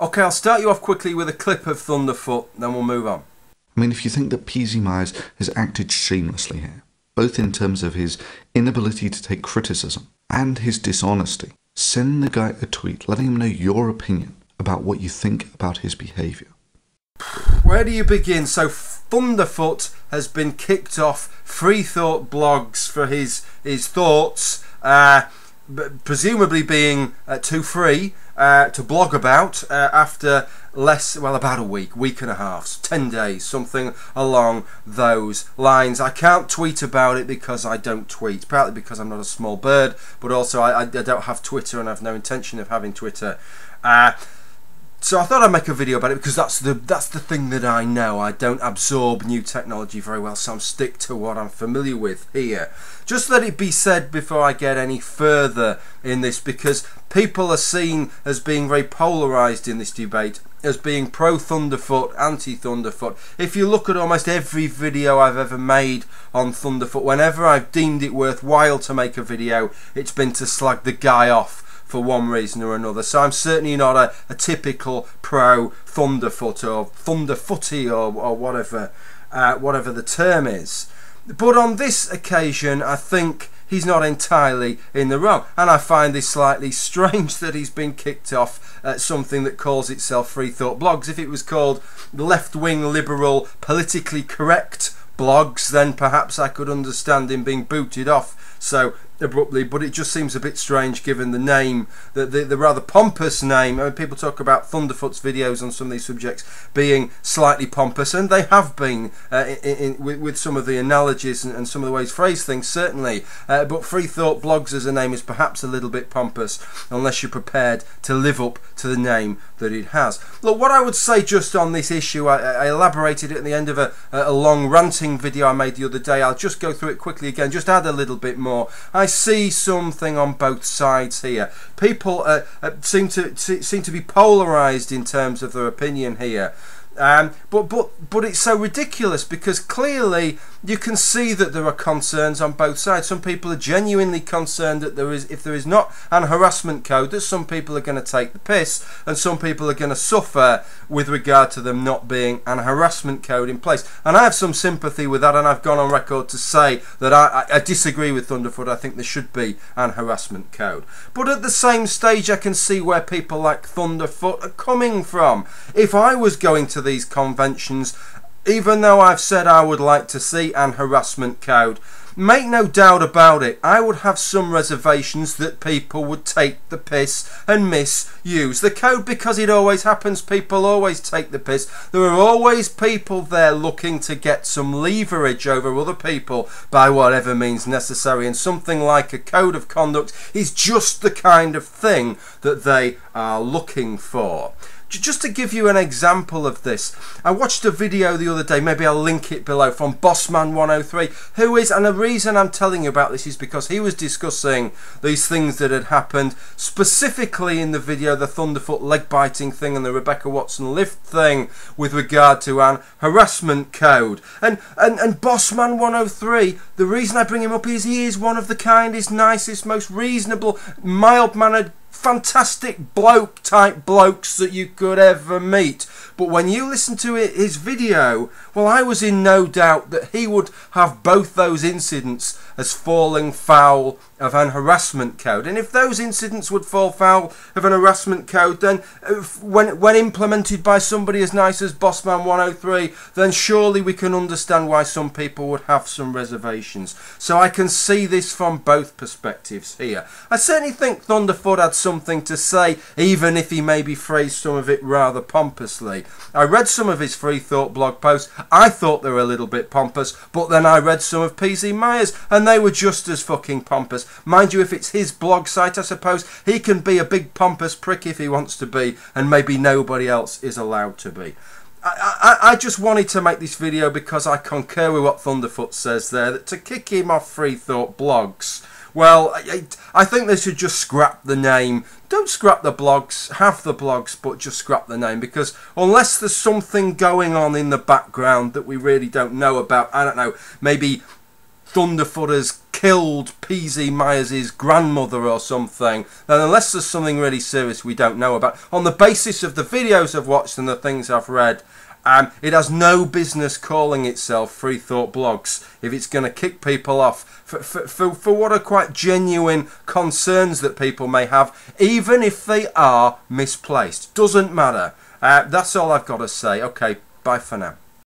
Okay, I'll start you off quickly with a clip of Thunderfoot, then we'll move on. I mean, if you think that PZ Myers has acted shamelessly here, both in terms of his inability to take criticism and his dishonesty, send the guy a tweet letting him know your opinion about what you think about his behaviour. Where do you begin? So Thunderfoot has been kicked off FreeThoughtBlogs for his thoughts, presumably being too free to blog about after about a week and a half, 10 days, something along those lines. I can't tweet about it because I don't tweet, partly because I'm not a small bird, but also I don't have Twitter and I have no intention of having Twitter. So I thought I'd make a video about it because that's the thing that I know. I don't absorb new technology very well, so I'm stick to what I'm familiar with here. Just let it be said before I get any further in this, because people are seen as being very polarised in this debate, as being pro-Thunderfoot, anti-Thunderfoot. If you look at almost every video I've ever made on Thunderfoot, whenever I've deemed it worthwhile to make a video, it's been to slag the guy off for one reason or another. So I'm certainly not a typical pro-Thunderfoot or Thunderfooty or whatever the term is. But on this occasion, I think he's not entirely in the wrong, and I find this slightly strange that he's been kicked off at something that calls itself FreeThoughtBlogs. If it was called left-wing, liberal, politically correct blogs, then perhaps I could understand him being booted off so abruptly, but it just seems a bit strange given the name, the rather pompous name. I mean, people talk about Thunderfoot's videos on some of these subjects being slightly pompous, and they have been with some of the analogies and some of the ways phrase things, certainly. But FreeThoughtBlogs as a name is perhaps a little bit pompous unless you're prepared to live up to the name that it has. Look, what I would say just on this issue, I elaborated it at the end of a long ranting video I made the other day. I'll just go through it quickly again, just add a little bit more. I see something on both sides here. People seem to be polarised in terms of their opinion here. But it's so ridiculous because clearly you can see that there are concerns on both sides. Some people are genuinely concerned that if there is not an harassment code, that some people are going to take the piss and some people are going to suffer with regard to them not being an harassment code in place. And I have some sympathy with that, and I've gone on record to say that I disagree with Thunderfoot. I think there should be an harassment code. But at the same stage, I can see where people like Thunderfoot are coming from. If I was going to these conventions, even though I've said I would like to see an harassment code, make no doubt about it, I would have some reservations that people would take the piss and misuse the code, because it always happens. People always take the piss. There are always people there looking to get some leverage over other people by whatever means necessary, and something like a code of conduct is just the kind of thing that they are looking for. Just to give you an example of this, I watched a video the other day, maybe I'll link it below, from Bossman103, who is, and the reason I'm telling you about this is because he was discussing these things that had happened, specifically in the video, the Thunderfoot leg biting thing and the Rebecca Watson lift thing with regard to an harassment code. And Bossman103, the reason I bring him up is he is one of the kindest, nicest, most reasonable, mild-mannered, fantastic bloke type blokes that you could ever meet. But when you listen to his video, well, I was in no doubt that he would have both those incidents as falling foul of an harassment code. And if those incidents would fall foul of an harassment code, then when implemented by somebody as nice as Bossman103, then surely we can understand why some people would have some reservations. So I can see this from both perspectives here. I certainly think Thunderfoot had something to say, even if he maybe phrased some of it rather pompously. I read some of his FreeThoughtBlog posts. I thought they were a little bit pompous, but then I read some of PZ Myers and they were just as fucking pompous. Mind you, if it's his blog site, I suppose he can be a big pompous prick if he wants to be, and maybe nobody else is allowed to be. I just wanted to make this video because I concur with what Thunderfoot says there, that to kick him off FreeThoughtBlogs, well, I think they should just scrap the name. Don't scrap the blogs, have the blogs, but just scrap the name, because unless there's something going on in the background that we really don't know about, I don't know, maybe Thunderfoot has killed PZ Myers' grandmother or something, then unless there's something really serious we don't know about, on the basis of the videos I've watched and the things I've read, it has no business calling itself FreeThoughtBlogs if it's going to kick people off for what are quite genuine concerns that people may have, even if they are misplaced. Doesn't matter. That's all I've got to say. Okay, bye for now.